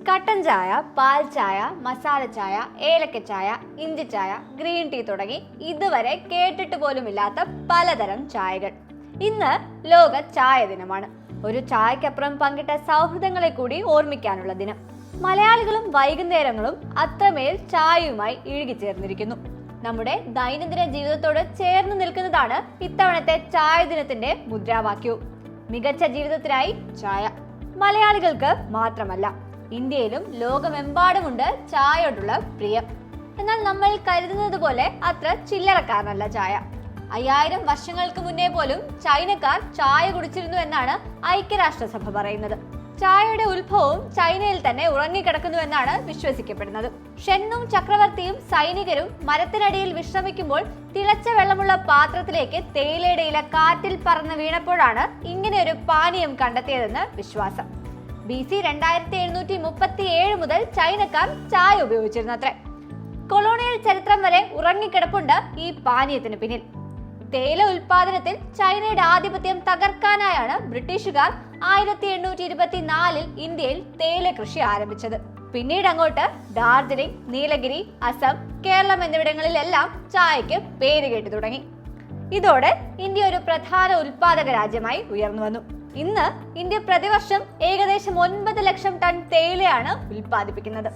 കട്ടൻ ചായ, പാൽ ചായ, മസാല ചായ, ഏലക്ക ചായ, ഇഞ്ചി ചായ, ഗ്രീൻ ടീ തുടങ്ങി ഇതുവരെ കേട്ടിട്ട് പോലുമില്ലാത്ത പലതരം ചായകൾ. ഇന്ന് ലോക ചായ ദിനമാണ്. ഒരു ചായക്കപ്പുറം പങ്കിട്ട സൗഹൃദങ്ങളെ കൂടി ഓർമ്മിക്കാനുള്ള ദിനം. മലയാളികളും വൈകുന്നേരങ്ങളും അത്രമേൽ ചായയുമായി ഇഴുകിച്ചേർന്നിരിക്കുന്നു. നമ്മുടെ ദൈനംദിന ജീവിതത്തോട് ചേർന്ന് നിൽക്കുന്നതാണ് ഇത്തവണത്തെ ചായ ദിനത്തിന്റെ മുദ്രാവാക്യവും. മികച്ച ജീവിതത്തിനായി ചായ. മലയാളികൾക്ക് മാത്രമല്ല, ഇന്ത്യയിലും ലോകമെമ്പാടുമുണ്ട് ചായയോടുള്ള പ്രിയം. എന്നാൽ നമ്മൾ കരുതുന്നത് പോലെ അത്ര ചില്ലറക്കാരനല്ല ചായ. 5000 വർഷങ്ങൾക്ക് മുന്നേ പോലും ചൈനക്കാർ ചായ കുടിച്ചിരുന്നു എന്നാണ് ഐക്യരാഷ്ട്രസഭ പറയുന്നത്. ചായയുടെ ഉത്ഭവവും ചൈനയിൽ തന്നെ ഉറങ്ങിക്കിടക്കുന്നുവെന്നാണ് വിശ്വസിക്കപ്പെടുന്നത്. ഷെന്നും ചക്രവർത്തിയും സൈനികരും മരത്തിനടിയിൽ വിശ്രമിക്കുമ്പോൾ തിളച്ച വെള്ളമുള്ള പാത്രത്തിലേക്ക് തേയിലയുടെ ഇല കാറ്റിൽ പറന്ന് വീണപ്പോഴാണ് ഇങ്ങനെ ഒരു പാനീയം കണ്ടെത്തിയതെന്ന് വിശ്വാസം. BC 2737 മുതൽ ചൈനക്കാർ ചായ ഉപയോഗിച്ചിരുന്നത്രേ. കൊളോണിയൽ ചരിത്രം വരെ ഉറങ്ങിക്കിടപ്പുണ്ട് ഈ പാനീയത്തിന് പിന്നിൽ. തേയില ഉൽപാദനത്തിൽ ചൈനയുടെ ആധിപത്യം തകർക്കാനായാണ് ബ്രിട്ടീഷുകാർ 1824 ഇന്ത്യയിൽ തേയില കൃഷി ആരംഭിച്ചത്. പിന്നീട് അങ്ങോട്ട് ഡാർജിലിംഗ്, നീലഗിരി, അസം, കേരളം എന്നിവിടങ്ങളിലെല്ലാം ചായക്ക് പേര് കേട്ടു തുടങ്ങി. ഇതോടെ ഇന്ത്യ ഒരു പ്രധാന ഉൽപാദക രാജ്യമായി ഉയർന്നു വന്നു. ഇന്ന് ഇന്ത്യ പ്രതിവർഷം ഏകദേശം 9 ലക്ഷം ടൺ തേയിലയാണ് ഉൽപ്പാദിപ്പിക്കുന്നത്.